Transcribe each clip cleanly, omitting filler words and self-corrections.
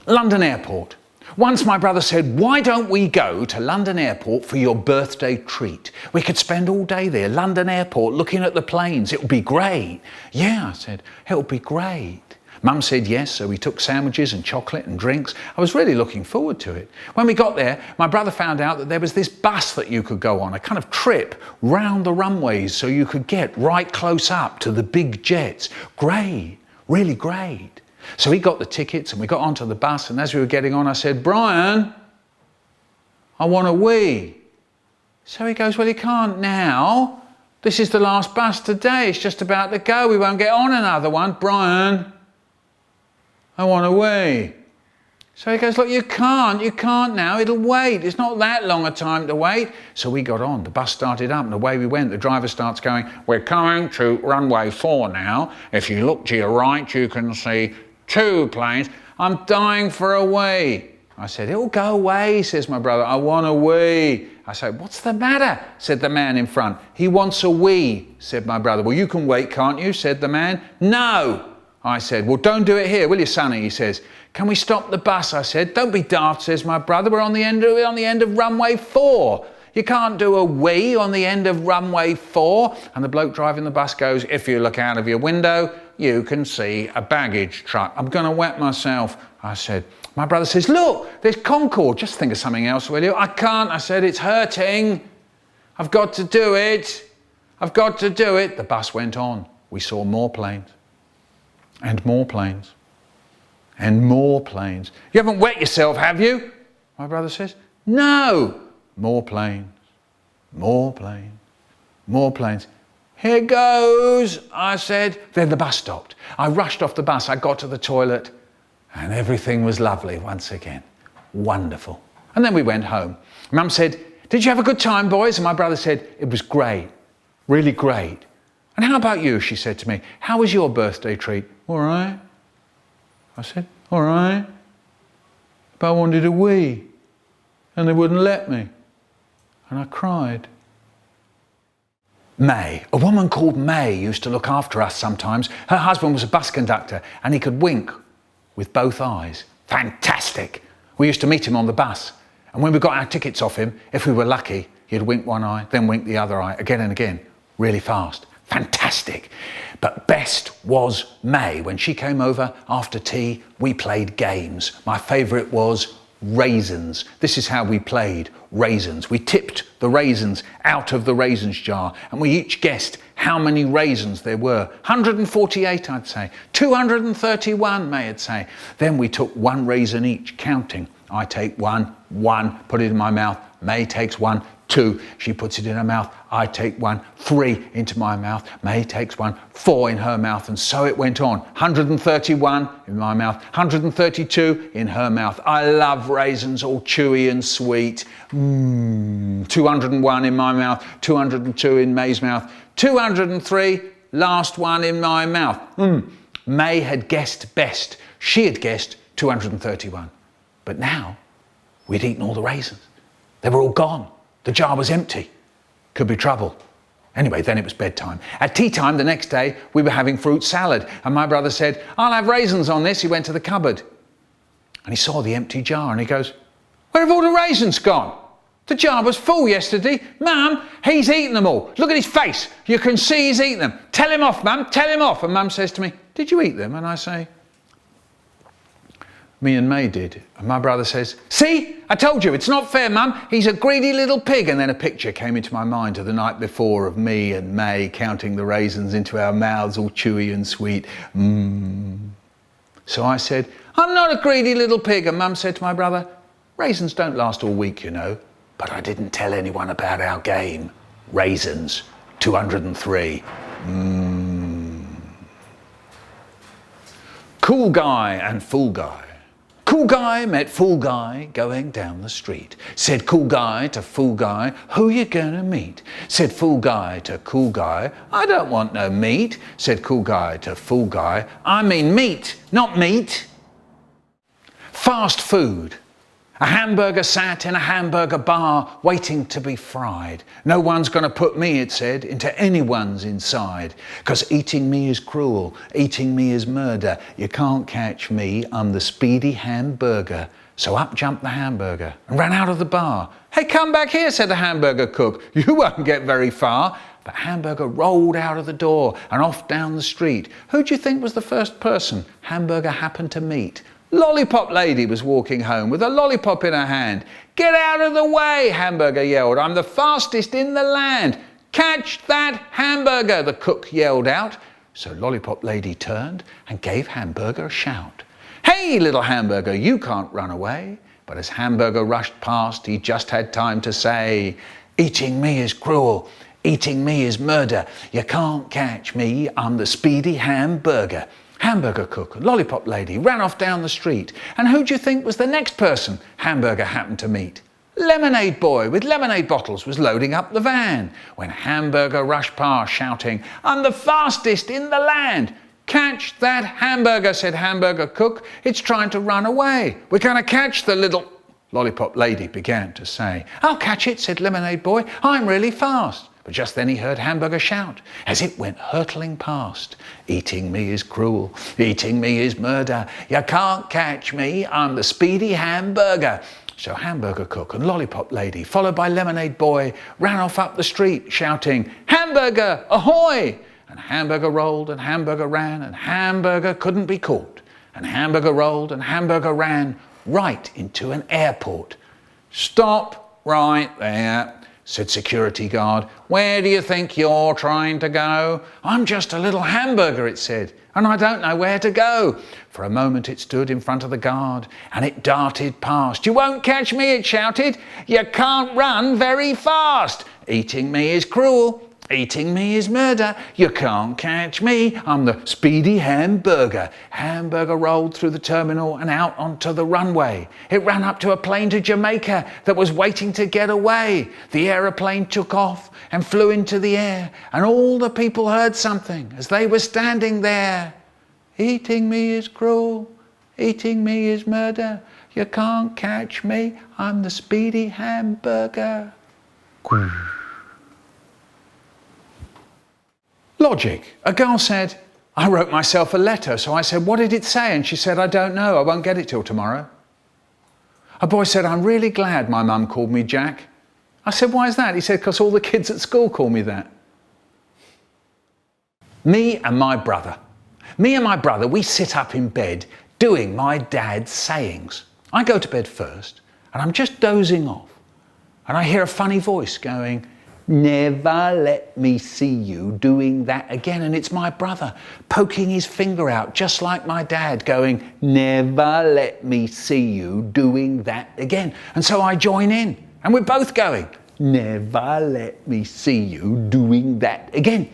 London Airport. Once my brother said, why don't we go to London Airport for your birthday treat? We could spend all day there, London Airport, looking at the planes. It would be great. Yeah, I said, it would be great. Mum said yes, so we took sandwiches and chocolate and drinks. I was really looking forward to it. When we got there, my brother found out that there was this bus that you could go on, a kind of trip round the runways so you could get right close up to the big jets. Great, really great. So he got the tickets and we got onto the bus, and as we were getting on, I said, Brian, I want a wee. So he goes, well, you can't now. This is the last bus today. It's just about to go. We won't get on another one. Brian, I want a wee. So he goes, look, you can't now, it'll wait. It's not that long a time to wait. So we got on, the bus started up and away we went. The driver starts going, we're coming to runway 4 now. If you look to your right, you can see 2 planes. I'm dying for a wee. I said, it'll go away, says my brother. I want a wee. I said, what's the matter? Said the man in front. He wants a wee, said my brother. Well, you can wait, can't you? Said the man. No. I said, well, don't do it here, will you, Sonny? He says, can we stop the bus? I said, don't be daft, says my brother. We're on the end of runway 4. You can't do a wee on the end of runway 4. And the bloke driving the bus goes, if you look out of your window, you can see a baggage truck. I'm going to wet myself. I said, my brother says, look, there's Concorde. Just think of something else, will you? I can't. I said, it's hurting. I've got to do it. I've got to do it. The bus went on. We saw more planes. And more planes. And more planes. You haven't wet yourself, have you? My brother says, no. More planes. More planes. More planes. Here goes, I said. Then the bus stopped. I rushed off the bus. I got to the toilet and everything was lovely once again. Wonderful. And then we went home. Mum said, did you have a good time, boys? And my brother said, it was great. Really great. And how about you, she said to me. How was your birthday treat? All right. I said, all right. But I wanted a wee. And they wouldn't let me. And I cried. May, a woman called May, used to look after us sometimes. Her husband was a bus conductor and he could wink with both eyes. Fantastic. We used to meet him on the bus. And when we got our tickets off him, if we were lucky, he'd wink one eye, then wink the other eye, again and again, really fast. Fantastic. But best was May. When she came over after tea, we played games. My favourite was raisins. This is how we played raisins. We tipped the raisins out of the raisins jar and we each guessed how many raisins there were. 148, I'd say. 231, May'd say. Then we took one raisin each, counting. I take one, put it in my mouth. May takes one, 2, she puts it in her mouth. I take one, 3 into my mouth. May takes one, 4 in her mouth. And so it went on. 131 in my mouth, 132 in her mouth. I love raisins, all chewy and sweet. 201 in my mouth, 202 in May's mouth, 203, last one in my mouth. May had guessed best. She had guessed 231. But now we'd eaten all the raisins. They were all gone. The jar was empty. Could be trouble. Anyway, then it was bedtime. At tea time the next day, we were having fruit salad and my brother said, I'll have raisins on this. He went to the cupboard and he saw the empty jar and he goes, where have all the raisins gone? The jar was full yesterday. Mum, he's eaten them all. Look at his face. You can see he's eaten them. Tell him off, Mum, tell him off. And Mum says to me, did you eat them? And I say, me and May did. And my brother says, see, I told you, it's not fair, Mum. He's a greedy little pig. And then a picture came into my mind of the night before of me and May counting the raisins into our mouths, all chewy and sweet. So I said, I'm not a greedy little pig. And Mum said to my brother, raisins don't last all week, you know. But I didn't tell anyone about our game. Raisins, 203. Cool guy and fool guy. Cool guy met fool guy going down the street. Said cool guy to fool guy, who you gonna meet? Said fool guy to cool guy, I don't want no meat. Said cool guy to fool guy, I mean meat, not meat. Fast food. A hamburger sat in a hamburger bar waiting to be fried. No one's going to put me, it said, into anyone's inside. 'Cause eating me is cruel, eating me is murder. You can't catch me, I'm the speedy hamburger. So up jumped the hamburger and ran out of the bar. Hey, come back here, said the hamburger cook. You won't get very far. But Hamburger rolled out of the door and off down the street. Who do you think was the first person Hamburger happened to meet? Lollipop Lady was walking home with a lollipop in her hand. Get out of the way, Hamburger yelled. I'm the fastest in the land. Catch that hamburger, the cook yelled out. So Lollipop Lady turned and gave Hamburger a shout. Hey, little Hamburger, you can't run away. But as Hamburger rushed past, he just had time to say, eating me is cruel, eating me is murder. You can't catch me, I'm the speedy hamburger. Hamburger cook and Lollipop Lady ran off down the street. And who do you think was the next person Hamburger happened to meet? Lemonade Boy with lemonade bottles was loading up the van when Hamburger rushed past shouting, I'm the fastest in the land. Catch that hamburger, said Hamburger cook. It's trying to run away. We're going to catch the little... Lollipop Lady began to say. I'll catch it, said Lemonade Boy. I'm really fast. But just then he heard Hamburger shout as it went hurtling past. Eating me is cruel, eating me is murder. You can't catch me, I'm the speedy hamburger. So Hamburger cook and Lollipop Lady, followed by Lemonade Boy, ran off up the street shouting, Hamburger, ahoy! And Hamburger rolled and Hamburger ran and Hamburger couldn't be caught. And Hamburger rolled and Hamburger ran right into an airport. Stop right there, said security guard. Where do you think you're trying to go? I'm just a little hamburger, it said, and I don't know where to go. For a moment it stood in front of the guard and it darted past. You won't catch me, it shouted. You can't run very fast. Eating me is cruel. Eating me is murder. You can't catch me. I'm the speedy hamburger. Hamburger rolled through the terminal and out onto the runway. It ran up to a plane to Jamaica that was waiting to get away. The aeroplane took off and flew into the air, and all the people heard something as they were standing there. Eating me is cruel. Eating me is murder. You can't catch me. I'm the speedy hamburger. Logic. A girl said, I wrote myself a letter, so I said, what did it say? And she said, I don't know, I won't get it till tomorrow. A boy said, I'm really glad my mum called me Jack. I said, why is that? He said, because all the kids at school call me that. Me and my brother, we sit up in bed doing my dad's sayings. I go to bed first and I'm just dozing off and I hear a funny voice going, never let me see you doing that again. And it's my brother poking his finger out just like my dad going, never let me see you doing that again. And so I join in and we're both going, never let me see you doing that again.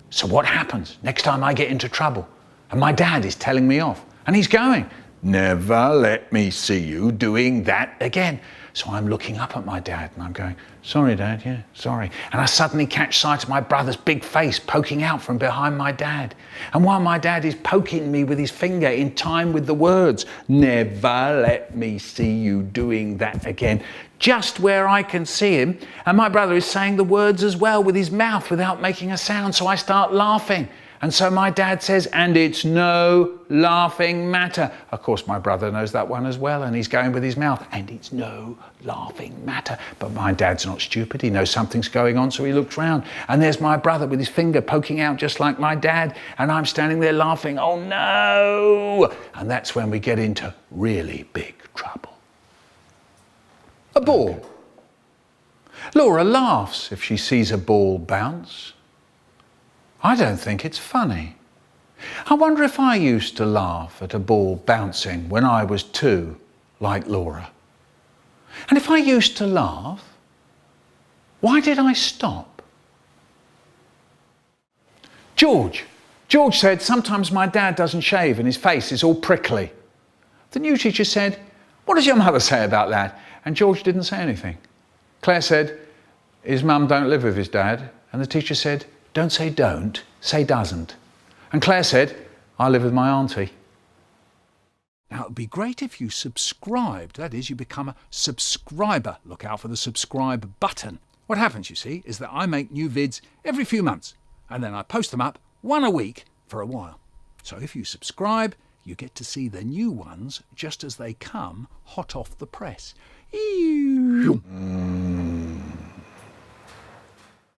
So what happens next time I get into trouble and my dad is telling me off and he's going, never let me see you doing that again. So I'm looking up at my dad and I'm going, sorry, Dad, yeah, sorry. And I suddenly catch sight of my brother's big face poking out from behind my dad. And while my dad is poking me with his finger in time with the words, never let me see you doing that again, just where I can see him, and my brother is saying the words as well with his mouth without making a sound, so I start laughing. And so my dad says, and it's no laughing matter. Of course, my brother knows that one as well, and he's going with his mouth, and it's no laughing matter. But my dad's not stupid. He knows something's going on, so he looks round. And there's my brother with his finger poking out just like my dad, and I'm standing there laughing, oh no! And that's when we get into really big trouble. A ball. Laura laughs if she sees a ball bounce. I don't think it's funny. I wonder if I used to laugh at a ball bouncing when I was 2, like Laura. And if I used to laugh, why did I stop? George said sometimes my dad doesn't shave and his face is all prickly. The new teacher said, what does your mother say about that? And George didn't say anything. Claire said, his mum don't live with his dad. And the teacher said, don't say don't, say doesn't. And Claire said, I live with my auntie. Now, it'd be great if you subscribed. That is, you become a subscriber. Look out for the subscribe button. What happens, you see, is that I make new vids every few months, and then I post them up one a week for a while. So if you subscribe, you get to see the new ones just as they come hot off the press. Eeeew.